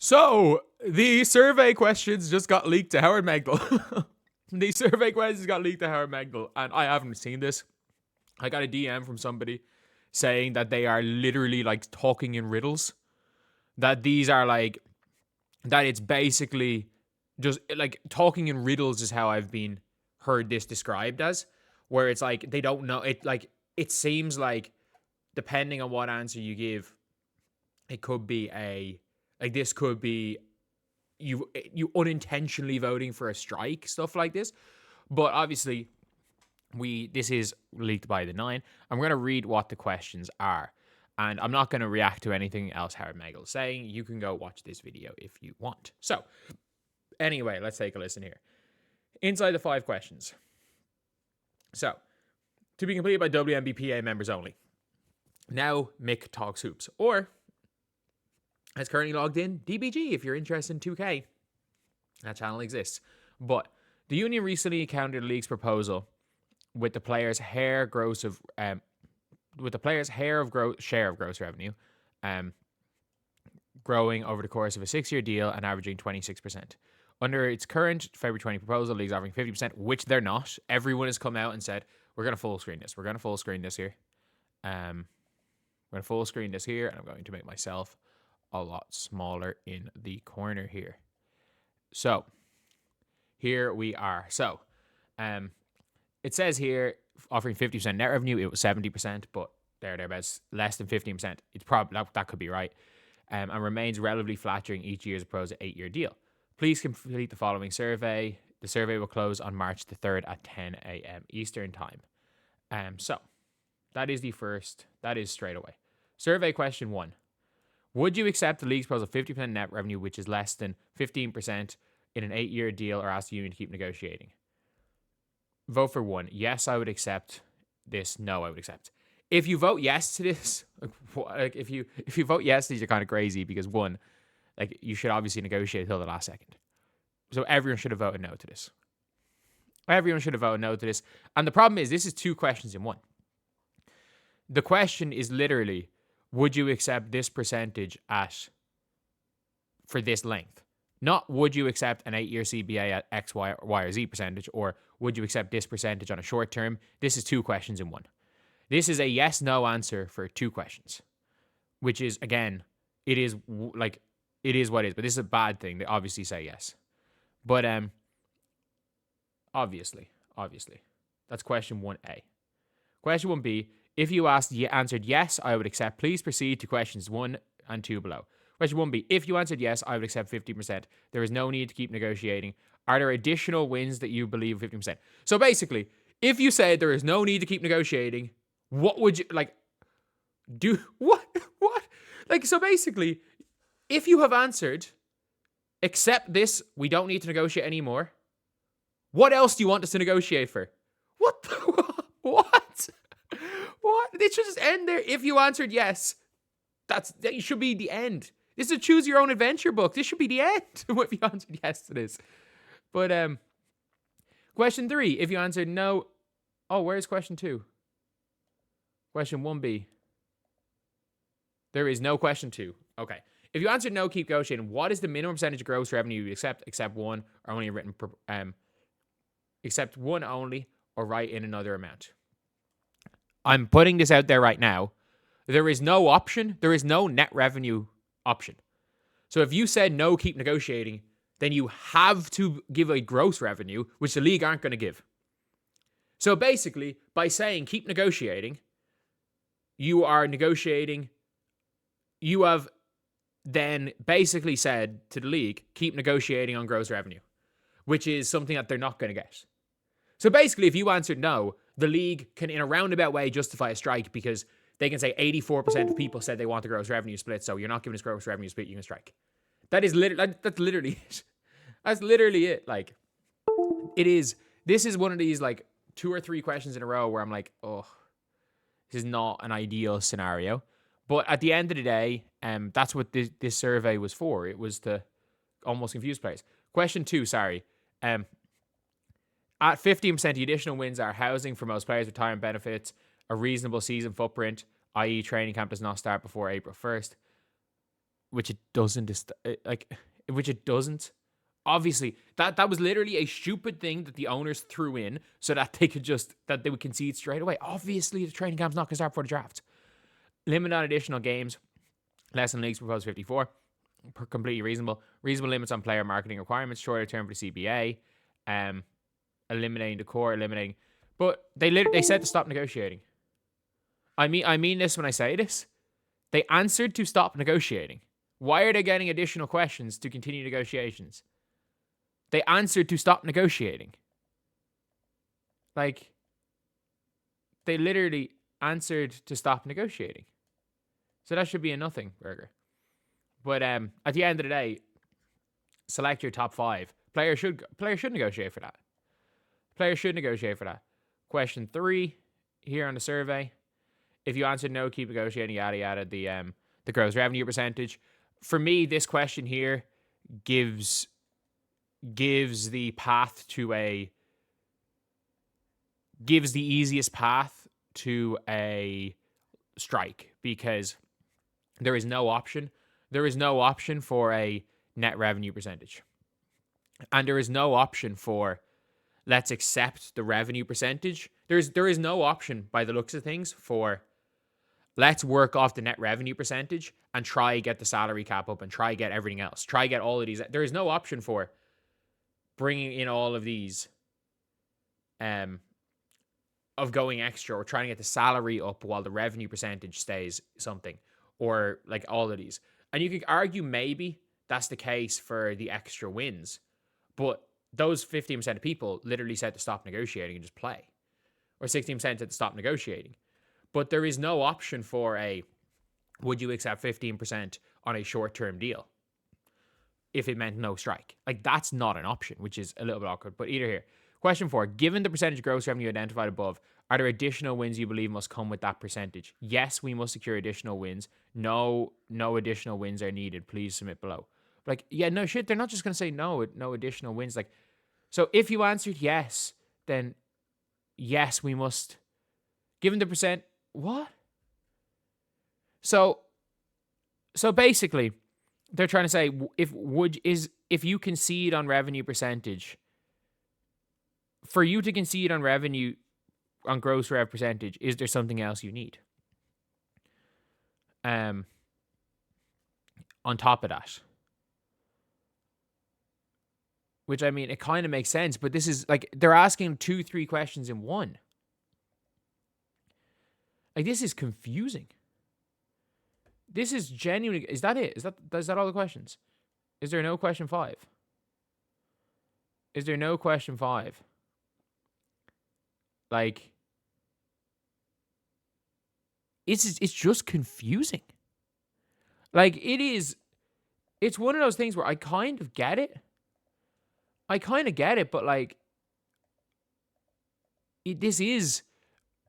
So, the survey questions just got leaked to Howard Megdal. The survey questions got leaked to Howard Megdal, and I haven't seen this. I got a DM from somebody saying that they are literally like talking in riddles. That these are like, that it's basically just like talking in riddles is how I've been heard this described as, where it's like they don't know it. Like, it seems like depending on what answer you give, it could be this could be you unintentionally voting for a strike, stuff like this. But obviously, this is leaked by the 9. I'm going to read what the questions are, and I'm not going to react to anything else Howard Megdal is saying. You can go watch this video if you want. So, anyway, let's take a listen here. Inside the 5 questions. So, to be completed by WNBPA members only. Now, Mick talks hoops, or has currently logged in DBG if you're interested in 2K. That channel exists. But the union recently countered the league's proposal with the players' share of gross revenue growing over the course of a 6-year deal and averaging 26%. Under its current February 20 proposal, the league's offering 50%, which they're not. Everyone has come out and said, we're going to full screen this. We're going to full screen this here. We're going to full screen this here, and I'm going to make myself a lot smaller in the corner here. So, here we are. So, it says here, offering 50% net revenue. It was 70%, but thereabouts, less than 15%. It's probably, that could be right. And remains relatively flat during each year's proposed 8-year deal. Please complete the following survey. The survey will close on March the 3rd at 10 a.m. Eastern time. So, that is the first. That is straight away. Survey question 1. Would you accept the league's proposal 50% net revenue, which is less than 15% in an 8-year deal, or ask the union to keep negotiating? Vote for 1. Yes, I would accept this. No, I would accept. If you vote yes to this, like if you vote yes to these, you're kind of crazy, because 1, like, you should obviously negotiate until the last second. So everyone should have voted no to this. Everyone should have voted no to this. And the problem is, this is 2 questions in 1. The question is literally, would you accept this percentage for this length? Not would you accept an 8-year CBA at X, Y, or Z percentage, or would you accept this percentage on a short term? This is 2 questions in 1. This is a yes-no answer for 2 questions, which is, again, it is what it is, but this is a bad thing. They obviously say yes. But obviously, that's question 1A. Question 1B, if you answered yes, I would accept. Please proceed to questions 1 and 2 below. Question 1B, if you answered yes, I would accept 50%. There is no need to keep negotiating. Are there additional wins that you believe 50%? So basically, if you said there is no need to keep negotiating, what would you, do? What? Like, so basically, if you have answered, accept this, we don't need to negotiate anymore, what else do you want us to negotiate for? What? What? It should just end there. If you answered yes, that should be the end. This is a choose your own adventure book. This should be the end if you answered yes to this. But question 3, if you answered no. Oh, where's question 2? Question 1B. There is no question 2. Okay. If you answered no, keep negotiating. What is the minimum percentage of gross revenue you accept? Accept 1 or only written. Accept 1 only, or write in another amount. I'm putting this out there right now. There is no option. There is no net revenue option. So if you said no, keep negotiating, then you have to give a gross revenue, which the league aren't going to give. So basically, by saying keep negotiating, you are negotiating. You have then basically said to the league, keep negotiating on gross revenue, which is something that they're not going to get. So basically, if you answered no, the league can, in a roundabout way, justify a strike, because they can say 84% of people said they want the gross revenue split, so you're not giving us gross revenue split, you can strike. That's literally it. That's literally it. Like, it is. This is one of these, 2 or 3 questions in a row where I'm like, oh, this is not an ideal scenario. But at the end of the day, that's what this survey was for. It was to almost confuse players. Question 2, sorry. At 15%, the additional wins are housing for most players, retirement benefits, a reasonable season footprint, i.e. training camp does not start before April 1st. which it doesn't. Which it doesn't. Obviously, that was literally a stupid thing that the owners threw in so that they would concede straight away. Obviously, the training camp's not going to start before the draft. Limit on additional games, less than league's proposed 54. Completely reasonable. Reasonable limits on player marketing requirements, shorter term for the CBA. Eliminating the core, but they said to stop negotiating. I mean this when I say this. They answered to stop negotiating. Why are they getting additional questions to continue negotiations? They answered to stop negotiating. Like, they literally answered to stop negotiating. So that should be a nothing burger. But at the end of the day, select your top 5. Players should negotiate for that. Players should negotiate for that. Question 3 here on the survey. If you answered no, keep negotiating, yada yada, the gross revenue percentage. For me, this question here gives the path to gives the easiest path to a strike, because there is no option. There is no option for a net revenue percentage. And there is no option for let's accept the revenue percentage. There is no option by the looks of things for let's work off the net revenue percentage and try get the salary cap up and try get everything else. Try get all of these. There is no option for bringing in all of these of going extra or trying to get the salary up while the revenue percentage stays something, or like all of these. And you could argue maybe that's the case for the extra wins, but those 15% of people literally said to stop negotiating and just play, or 16% said to stop negotiating. But there is no option for would you accept 15% on a short-term deal if it meant no strike? Like, that's not an option, which is a little bit awkward. But either here. Question 4, given the percentage gross revenue identified above, are there additional wins you believe must come with that percentage? Yes, we must secure additional wins. No additional wins are needed. Please submit below. Like, yeah, no shit. They're not just going to say no additional wins. Like, so if you answered yes, then yes, we must. Given the percent, what? So basically, they're trying to say if you concede on revenue percentage, for you to concede on revenue on gross rev percentage, is there something else you need? On top of that. Which, I mean, it kind of makes sense, but this is like they're asking 2-3 questions in one. Like, this is confusing. This is genuinely. Is that it? Is that all the questions? Is there no question 5? Is there no question 5? Like, it's just confusing. Like, it's one of those things where I kind of get it. But like, this is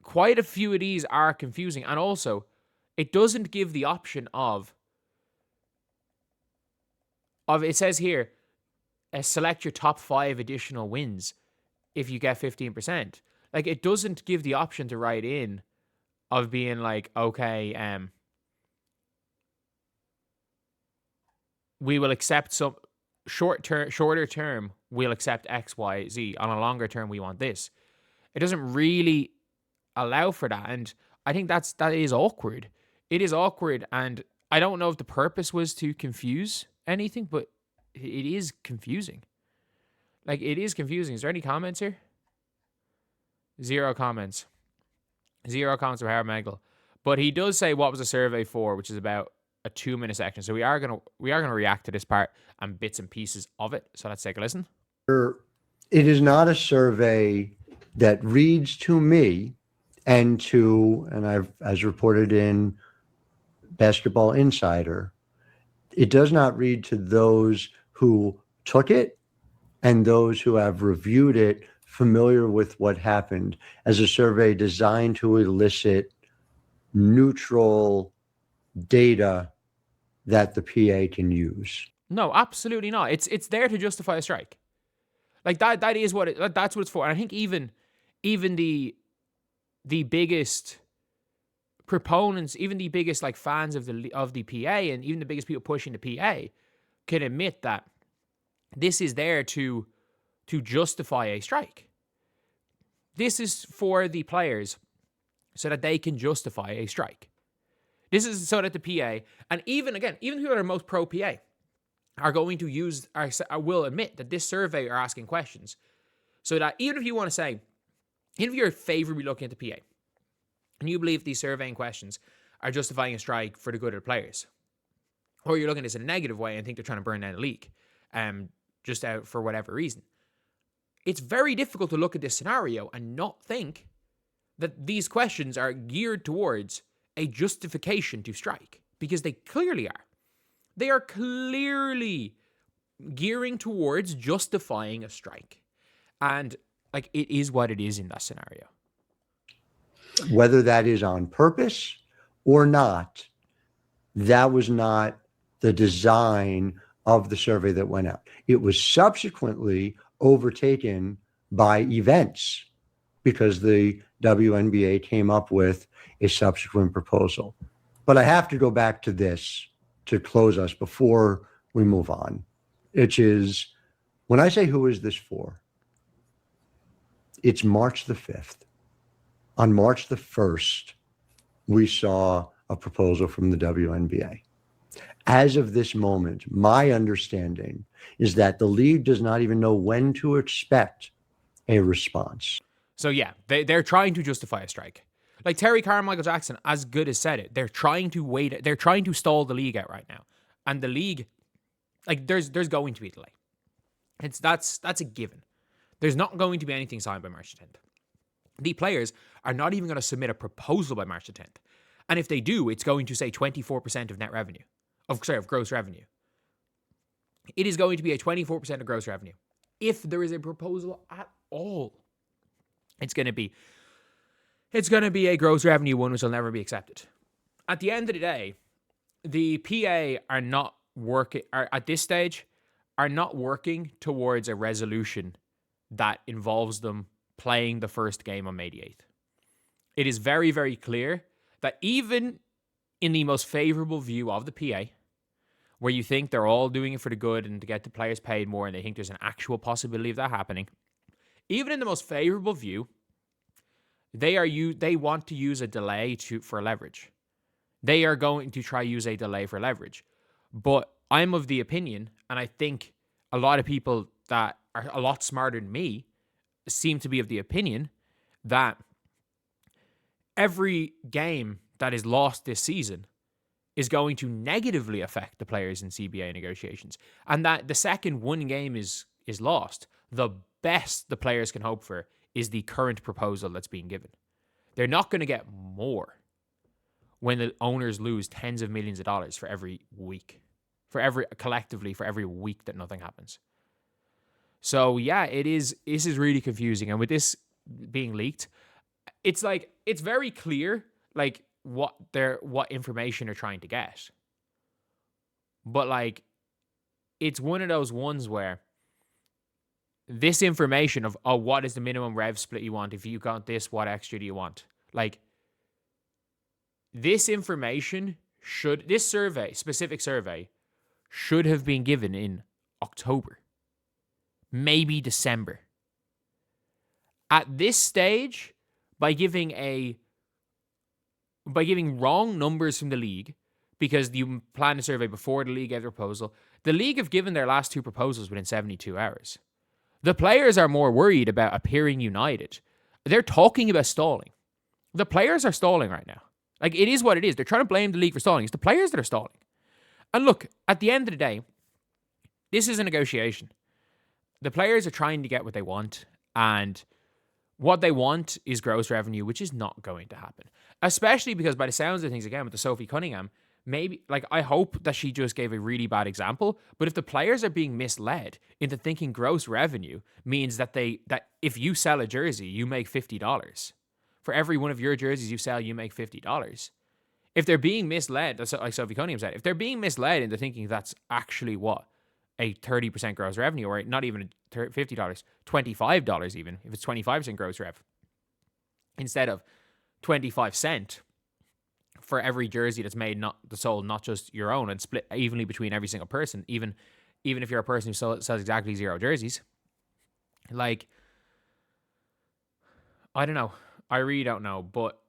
quite a few of these are confusing, and also it doesn't give the option of it says here, select your top 5 additional wins if you get 15%. Like, it doesn't give the option to write in of being like, okay, we will accept some shorter term, we'll accept X, Y, Z. On a longer term, we want this. It doesn't really allow for that, and I think that is awkward. It is awkward, and I don't know if the purpose was to confuse anything, but it is confusing. Like, it is confusing. Is there any comments here? 0 comments. 0 comments from Howard Megel. But he does say what was the survey for, which is about a 2-minute section. So we are gonna react to this part and bits and pieces of it. So let's take a listen. It is not a survey that reads to me and I've, as reported in Basketball Insider, it does not read to those who took it and those who have reviewed it, familiar with what happened, as a survey designed to elicit neutral data that the PA can use. No, absolutely not. It's there to justify a strike. Like, that is what that's what it's for. And I think even the biggest proponents, even the biggest like fans of the PA, and even the biggest people pushing the PA, can admit that this is there to justify a strike. This is for the players so that they can justify a strike. This is so that the PA, and even people that are most pro PA are going to use, will admit that this survey are asking questions. So that even if you want to say, even if you're favorably looking at the PA, and you believe these surveying questions are justifying a strike for the good of the players, or you're looking at this in a negative way and think they're trying to burn down the league, just out for whatever reason, it's very difficult to look at this scenario and not think that these questions are geared towards a justification to strike, because they clearly are. They are clearly gearing towards justifying a strike. And like, it is what it is in that scenario. Whether that is on purpose or not, that was not the design of the survey that went out. It was subsequently overtaken by events because the WNBA came up with a subsequent proposal. But I have to go back to this to close us before we move on, which is, when I say who is this for, it's March the 5th. On March the 1st, we saw a proposal from the WNBA. As of this moment, my understanding is that the league does not even know when to expect a response. So yeah, they're trying to justify a strike. Like Terry Carmichael Jackson, as good as said it, they're trying to wait. They're trying to stall the league out right now, and the league, like there's going to be a delay. That's a given. There's not going to be anything signed by March 10th. The players are not even going to submit a proposal by March 10th, and if they do, it's going to say 24% of net revenue, of gross revenue. It is going to be a 24% of gross revenue. If there is a proposal at all, it's going to be a gross revenue one, which will never be accepted. At the end of the day, the PA are not working, at this stage, are not working towards a resolution that involves them playing the first game on May the 8th. It is very, very clear that even in the most favorable view of the PA, where you think they're all doing it for the good and to get the players paid more, and they think there's an actual possibility of that happening, even in the most favorable view, they want to use a delay for leverage. They are going to try use a delay for leverage. But I'm of the opinion, and I think a lot of people that are a lot smarter than me seem to be of the opinion, that every game that is lost this season is going to negatively affect the players in CBA negotiations. And that the second one game is lost, the best the players can hope for is the current proposal that's being given. They're not going to get more when the owners lose tens of millions of dollars for every week, collectively for every week that nothing happens. So yeah, this is really confusing. And with this being leaked, it's very clear, like, what information they're trying to get. But like, it's one of those ones where this information of, what is the minimum rev split you want? If you got this, what extra do you want? Like, this information specific survey should have been given in October, maybe December. At this stage, by giving wrong numbers from the league, because you planned a survey before the league gave their proposal, the league have given their last two proposals within 72 hours. The players are more worried about appearing united. They're talking about stalling. The players are stalling right now. Like, it is what it is. They're trying to blame the league for stalling. It's the players that are stalling. And look, at the end of the day, this is a negotiation. The players are trying to get what they want, and what they want is gross revenue, which is not going to happen. Especially because, by the sounds of things, again, with the Sophie Cunningham, maybe, like, I hope that she just gave a really bad example, but if the players are being misled into thinking gross revenue means that if you sell a jersey, you make $50. For every one of your jerseys you sell, you make $50. If they're being misled, that's like Sophie Cunningham said, if they're being misled into thinking that's actually what? A 30% gross revenue, or not even $50, $25 even, if it's 25% gross rev, instead of 25 cent, for every jersey that's made, not sold, not just your own, and split evenly between every single person, even if you're a person who sells exactly 0 jerseys. Like, I don't know. I really don't know. But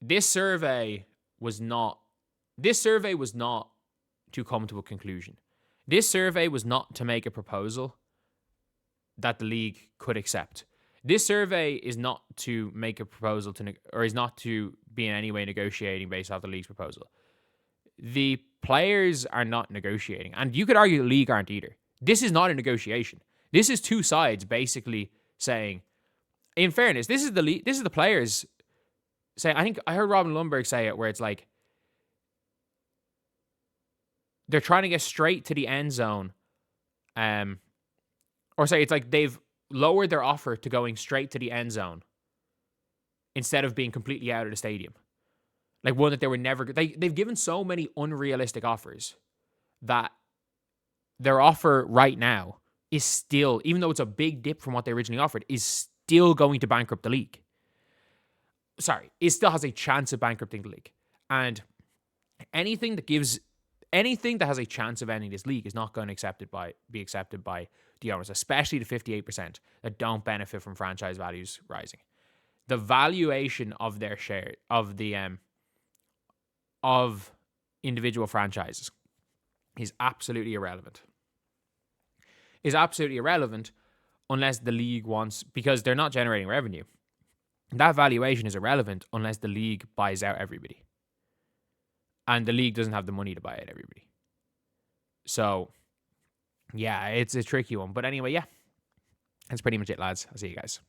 this survey was not to come to a conclusion. This survey was not to make a proposal that the league could accept. This survey is not to make a proposal or is not to be in any way negotiating based off the league's proposal. The players are not negotiating, and you could argue the league aren't either. This is not a negotiation. This is two sides basically saying, in fairness, this is the players saying. I think I heard Robin Lundberg say it, where it's like they're trying to get straight to the end zone, or say it's like they've lowered their offer to going straight to the end zone instead of being completely out of the stadium. Like one that they were never... They've given so many unrealistic offers that their offer right now is still, even though it's a big dip from what they originally offered, is still going to bankrupt the league. Sorry, it still has a chance of bankrupting the league. And anything that has a chance of ending this league is not going to be accepted by the owners, especially the 58% that don't benefit from franchise values rising. The valuation of their share of individual franchises is absolutely irrelevant. Is absolutely irrelevant unless the league wants, because they're not generating revenue. That valuation is irrelevant unless the league buys out everybody. And the league doesn't have the money to buy out everybody. So, yeah, it's a tricky one. But anyway, yeah. That's pretty much it, lads. I'll see you guys.